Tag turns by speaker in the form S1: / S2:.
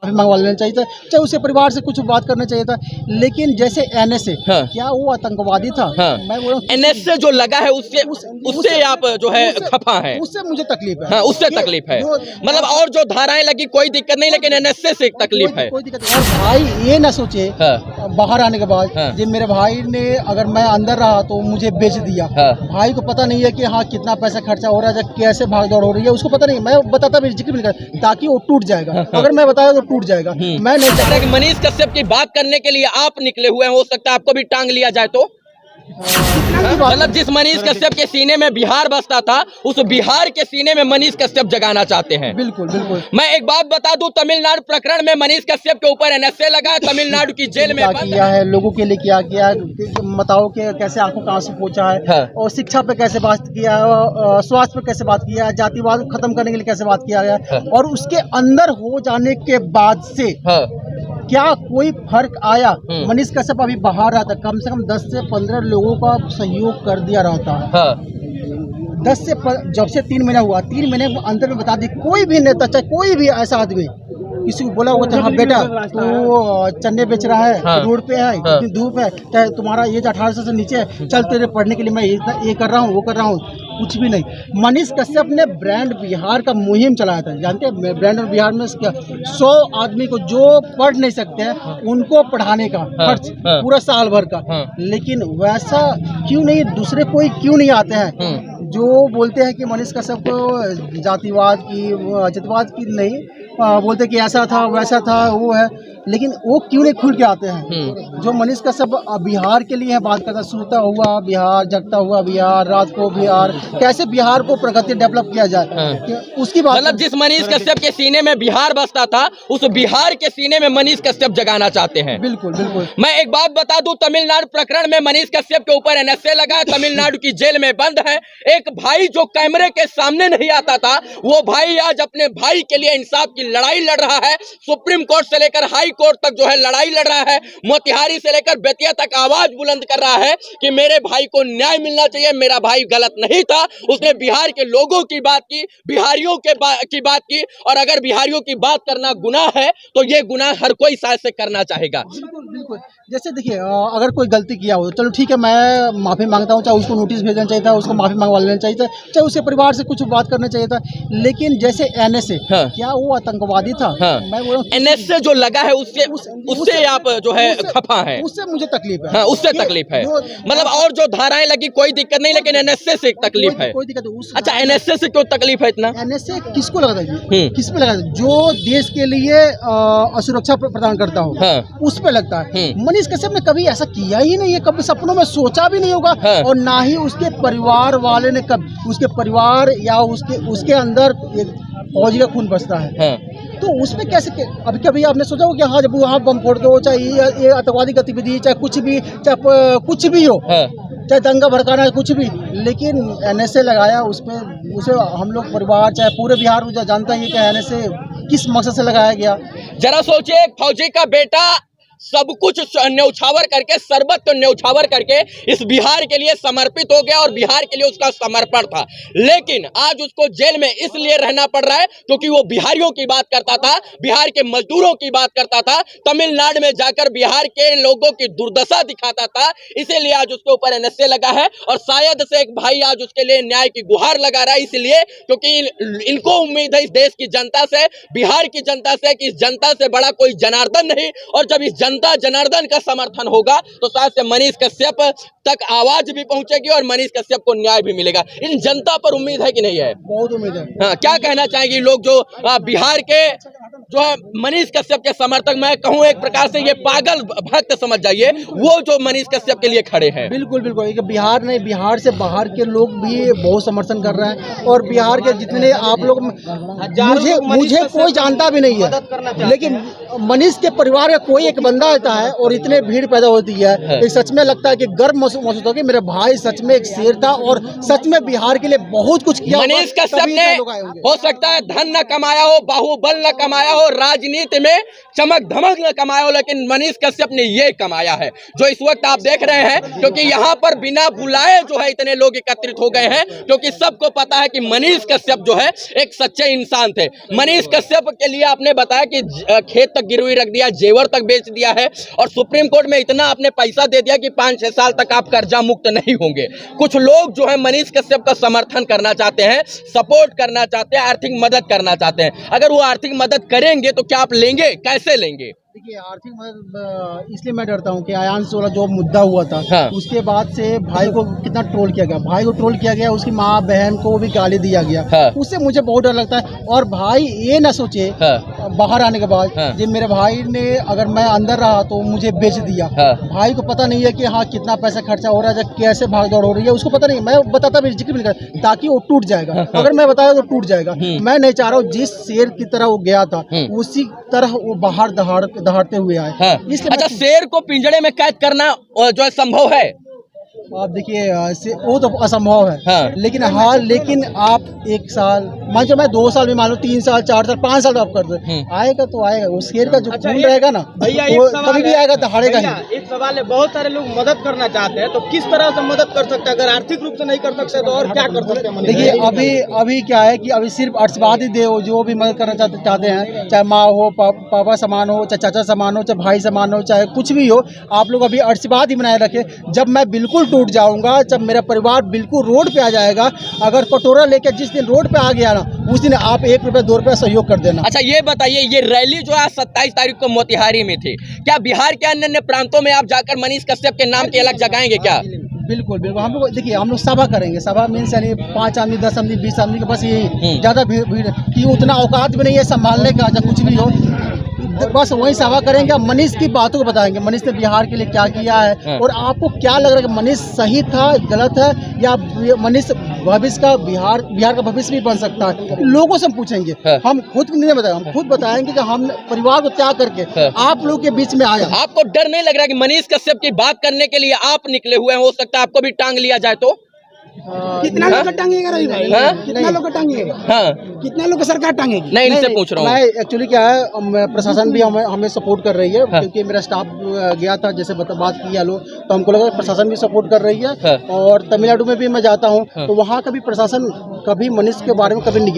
S1: मंगवा लेना चाहिए था, चाहे उसके परिवार से कुछ बात करना चाहिए था। लेकिन जैसे एनएसए,
S2: हाँ।
S1: क्या वो आतंकवादी था?
S2: हाँ।
S1: मैं बोल रहा हूँ
S2: एनएसए जो लगा है उससे आप जो है खफा है?
S1: उससे मुझे तकलीफ है।
S2: हाँ, उससे तकलीफ है, मतलब और जो धाराएं लगी कोई दिक्कत नहीं, लेकिन एनएसए से तकलीफ है।
S1: कोई दिक्कत नहीं। और भाई ये ना सोचे
S2: हाँ।
S1: बाहर आने के बाद
S2: हाँ।
S1: जब मेरे भाई ने, अगर मैं अंदर रहा तो मुझे बेच दिया।
S2: हाँ।
S1: भाई को पता नहीं है कि हाँ कितना पैसा खर्चा हो रहा है, कैसे भाग दौड़ हो रही है, उसको पता नहीं। मैं बताता भी जिक्र भी नहीं करता ताकि वो टूट जाएगा। अगर मैं बताया तो टूट जाएगा। मैं नहीं चाहता
S2: कि मनीष कश्यप की बात करने के लिए आप निकले हुए हैं, हो सकता है आपको भी टांग लिया जाए तो। मतलब जिस मनीष कश्यप के सीने में बिहार बसता था, उस बिहार के सीने में मनीष कश्यप जगाना चाहते हैं।
S1: बिल्कुल बिल्कुल।
S2: मैं एक बात बता दूं, तमिलनाडु प्रकरण में मनीष कश्यप के ऊपर एनएसए लगा है, तमिलनाडु की जेल में
S1: क्या किया है, लोगों के लिए क्या किया, बताओ के कैसे आंखों का आंसू पोंछा है।
S2: हाँ।
S1: और शिक्षा पे कैसे बात किया है, स्वास्थ्य पे कैसे बात किया है, जातिवाद को खत्म करने के लिए कैसे बात किया गया।
S2: हाँ।
S1: और उसके अंदर हो जाने के बाद से
S2: हाँ।
S1: क्या कोई फर्क आया?
S2: मनीष
S1: कश्यप अभी बाहर रहा था, कम से कम 10 से 15 लोगों का सहयोग कर दिया रहता।
S2: हाँ।
S1: 10 से जब से 3 महीना हुआ, 3 महीने के अंदर में बता दी, कोई भी नेता चाहे कोई भी ऐसा आदमी किसी को बोला होगा, हाँ बेटा तू चन्ने बेच रहा है,
S2: हाँ।
S1: रोड पे है,
S2: हाँ।
S1: इतनी धूप है, चाहे तुम्हारा एज 18 से नीचे है, चल तेरे पढ़ने के लिए मैं ये कर रहा हूँ, वो कर रहा हूँ, कुछ भी नहीं। मनीष कश्यप ने ब्रांड बिहार का मुहिम चलाया था, जानते हैं? ब्रांड बिहार में 100 आदमी को जो पढ़ नहीं सकते हैं उनको पढ़ाने का खर्च पूरा साल भर का। लेकिन वैसा क्यों नहीं, दूसरे कोई क्यों नहीं आते हैं जो बोलते हैं कि मनीष कश्यप को जातिवाद की नहीं बोलते कि ऐसा था वैसा था वो है, लेकिन वो क्यों नहीं खुल के आते हैं? जो मनीष कश्यप बिहार के लिए बात करता, सोता हुआ बिहार, जगता हुआ बिहार, रात को बिहार, कैसे बिहार को प्रगति डेवलप किया जाए, उसकी बात।
S2: मतलब जिस मनीष कश्यप के सीने में बिहार बसता था, उस बिहार के सीने में मनीष कश्यप जगाना चाहते हैं।
S1: बिल्कुल बिल्कुल।
S2: मैं एक बात बता दूं, तमिलनाडु प्रकरण में मनीष कश्यप के ऊपर एनएसए लगा है, तमिलनाडु की जेल में बंद है। एक भाई जो कैमरे के सामने नहीं आता था, वो भाई आज अपने भाई के लिए इंसाफ की लड़ाई लड़ रहा है। सुप्रीम कोर्ट से लेकर हाई कोर्ट तक जो है लड़ाई लड़ रहा है। मोतिहारी से लेकर बेतिया तक आवाज बुलंद कर रहा है कि मेरे भाई को न्याय मिलना चाहिए, मेरा भाई गलत नहीं था। उसने बिहार के लोगों की बात की, बिहारियों की बात की, और अगर बिहारियों की बात करना गुनाह है तो ये गुनाह हर कोई शायद से करना चाहेगा।
S1: बिल्कुल बिल्कुल। जैसे देखिए, अगर कोई गलती किया हो, चलो ठीक है, मैं माफ़ी मांगता हूँ, चाहे उसको नोटिस भेजना चाहिए था, उसको माफ़ी मंगवा लेना चाहिए था, चाहे उसके परिवार से कुछ बात करना चाहिए था। लेकिन जैसे एनएसए,
S2: हाँ।
S1: क्या वो आतंकवादी था?
S2: हाँ।
S1: मैं बोल रहा हूँ
S2: एनएसए जो लगा है उससे आप जो है खफा है?
S1: उससे मुझे तकलीफ है।
S2: हाँ, उससे तकलीफ है, मतलब और जो धाराएं लगी कोई दिक्कत नहीं, लेकिन एनएसए से तकलीफ है।
S1: कोई दिक्कत नहीं।
S2: अच्छा, एनएसए से क्यों तकलीफ है इतना?
S1: एनएसए किसको लगा था? किस पे लगा था? जो देश के लिए असुरक्षा प्रदान करता हो,
S2: हाँ।
S1: उस पे लगता है। मनीष कश्यप ने कभी ऐसा किया ही नहीं है, कभी सपनों में सोचा भी नहीं होगा।
S2: हाँ।
S1: और ना ही उसके परिवार वाले ने कभी, उसके परिवार या उसके अंदर एक फौजी का खून बसता है।
S2: हाँ।
S1: तो उसमें कैसे अभी कभी आपने सोचा हो कि हाँ जब वहाँ बम फोड़ दो, चाहे ये आतंकवादी गतिविधि, चाहे कुछ भी हो,
S2: हाँ।
S1: चाहे दंगा भड़काना, कुछ भी, लेकिन एनएसए लगाया उसे हम लोग परिवार, चाहे पूरे बिहार जानता है कि एनएसए किस मकसद से लगाया गया।
S2: जरा सोचिए, एक फौजी का बेटा सब कुछ न्यौछावर करके, सर्वत्र न्यौछावर करके इस बिहार के लिए समर्पित हो गया और बिहार के लिए उसका समर्पण था। लेकिन आज उसको जेल में इसलिए रहना पड़ रहा है क्योंकि वो बिहारियों की बात करता था, बिहार के मजदूरों की बात करता था, तमिलनाडु में जाकर बिहार के लोगों की दुर्दशा दिखाता था। इसीलिए आज उसके ऊपर एनएसए लगा है और शायद से एक भाई आज उसके लिए न्याय की गुहार लगा रहा है, इसलिए क्योंकि इनको उम्मीद है इस देश की जनता से, बिहार की जनता से, कि इस जनता से बड़ा कोई जनार्दन नहीं, और जब इस जनता जनार्दन का समर्थन होगा तो शायद से मनीष कश्यप तक आवाज भी पहुंचेगी और मनीष कश्यप को न्याय भी मिलेगा। इन जनता पर उम्मीद है कि नहीं है?
S1: बहुत उम्मीद है।
S2: हाँ, क्या कहना चाहेंगे लोग जो बिहार के जो है मनीष कश्यप के समर्थक, मैं कहूँ एक प्रकार से ये पागल भक्त समझ जाइए, वो जो मनीष कश्यप के लिए खड़े हैं?
S1: बिल्कुल बिल्कुल। बिहार नहीं, बिहार से बाहर के लोग भी बहुत समर्थन कर रहे हैं, और बिहार के जितने आप लोग, मुझे कोई जानता भी नहीं है, लेकिन मनीष के परिवार का कोई एक बंदा आता है और इतने भीड़ पैदा होती है, एक सच में लगता है कि गर्व महसूस होगा कि मेरा भाई सच में एक शेर था और सच में बिहार के लिए बहुत कुछ किया।
S2: मनीष कश्यप ने हो सकता है धन न कमाया हो, बाहुबल न कमाया कमाया हो, राजनीति में चमक धमक न कमाया हो, लेकिन मनीष कश्यप ने ये कमाया है जो इस वक्त आप देख रहे हैं। क्योंकि यहाँ पर बिना बुलाए जो है इतने लोग एकत्रित हो गए हैं, क्योंकि सबको पता है कि मनीष कश्यप जो है एक सच्चे इंसान थे। मनीष कश्यप के लिए आपने बताया कि खेत तक गिरवी रख दिया, जेवर तक बेच दिया है, और सुप्रीम कोर्ट में इतना आपने पैसा दे दिया कि 5-6 साल तक आप कर्जा मुक्त नहीं होंगे। कुछ लोग जो है मनीष कश्यप का समर्थन करना चाहते हैं, सपोर्ट करना चाहते हैं, आर्थिक मदद करना चाहते हैं। अगर वो आर्थिक मदद करेंगे तो क्या आप लेंगे, कैसे लेंगे?
S1: देखिए, आर्थिक मदद इसलिए मैं डरता हूँ कि आयांश वाला जो मुद्दा हुआ था,
S2: हाँ।
S1: उसके बाद से भाई को कितना ट्रोल किया गया, भाई को ट्रोल किया गया, उसकी माँ बहन को भी गाली दिया गया।
S2: हाँ।
S1: उससे मुझे बहुत डर लगता है। और भाई ये ना सोचे
S2: हाँ।
S1: बाहर आने के बाद
S2: हाँ।
S1: जब मेरे भाई ने, अगर मैं अंदर रहा तो मुझे बेच दिया।
S2: हाँ।
S1: भाई को पता नहीं है कि हाँ कितना पैसा खर्चा हो रहा है, कैसे भागदौड़ हो रही है, उसको पता नहीं। मैं बताता भी जिक्र भी नहीं कर, ताकि वो टूट जाएगा। अगर मैं बताया तो टूट जाएगा। मैं नहीं चाह रहा हूँ जिस शेर की तरह वो गया था उसी तरह वो बाहर दहाड़ते हुए आए। इसलिए
S2: अच्छा, शेर को पिंजड़े में कैद करना जो है संभव है?
S1: आप देखिए, वो तो असंभव है।
S2: हाँ।
S1: लेकिन लेकिन आप 1 साल मान लो, मैं 2 साल भी मान लो, 3 साल 4 साल 5 साल तो आप कर दो, आएगा तो आएगा। वो शेर का जो खून रहेगा ना, वो कभी भी आएगा, दहाड़ेगा ही।
S3: एक सवाल है, बहुत सारे लोग मदद करना चाहते हैं, तो किस तरह से मदद कर सकते हैं? अगर आर्थिक रूप से नहीं कर सकते तो और क्या कर सकते हैं?
S1: देखिए, अभी क्या है कि अभी सिर्फ आशीर्वाद ही दे, जो भी मदद करना चाहते हैं, चाहे माँ हो, पापा समान हो, चाहे चाचा समान हो, चाहे भाई समान हो, चाहे कुछ भी हो, आप लोग अभी आशीर्वाद ही बनाए रखें। जब मैं बिल्कुल टूट जाऊंगा, जब मेरा परिवार बिल्कुल रोड पे आ जाएगा, अगर कटोरा लेकर जिस दिन रोड पे आ गया ना, उस दिन आप 1 रुपया 2 रुपया सहयोग कर देना।
S2: अच्छा, ये बताइए, ये रैली जो है 27 तारीख को मोतिहारी में थी, क्या बिहार के अन्य अन्य प्रांतों में आप जाकर मनीष कश्यप के नाम की अलग जगाएंगे क्या?
S1: बिल्कुल बिल्कुल। हम लोग देखिए, हम लोग सभा करेंगे। सभा मीन्स यानी 5 आदमी, 10 आदमी, 20 आदमी के बस यही, ज्यादा भीड़ कि उतना औकात भी नहीं है संभालने का, चाहे कुछ भी हो, बस वही सभा करेंगे। मनीष की बातों को बताएंगे, मनीष ने बिहार के लिए क्या किया है, और आपको क्या लग रहा है कि मनीष सही था, गलत है, या मनीष भविष्य का बिहार का भविष्य भी बन सकता है। लोगों से हम पूछेंगे, हम खुद नहीं बताएंगे, हम खुद बताएंगे कि हम परिवार को त्याग करके आप लोग के बीच में आया।
S2: आपको डर नहीं लग रहा कि मनीष कश्यप की बात करने के लिए आप निकले हुए हैं, हो सकता है आपको भी टांग लिया जाए तो?
S3: कितना लोग टांगेगा रवि भाई? कितना लोग टांगेगा?
S2: हाँ,
S3: कितना लोग सरकार टांगेगी?
S2: नहीं, इनसे पूछ रहा हूँ
S1: मैं। एक्चुअली क्या है, प्रशासन भी हमें सपोर्ट कर रही है। क्योंकि मेरा स्टाफ गया था, जैसे बात किया लो, तो हमको लगा प्रशासन भी सपोर्ट कर रही है। और तमिलनाडु में भी मैं जाता हूँ, तो वहाँ का भी प्रशासन कभी मनीष के बारे में कभी नहीं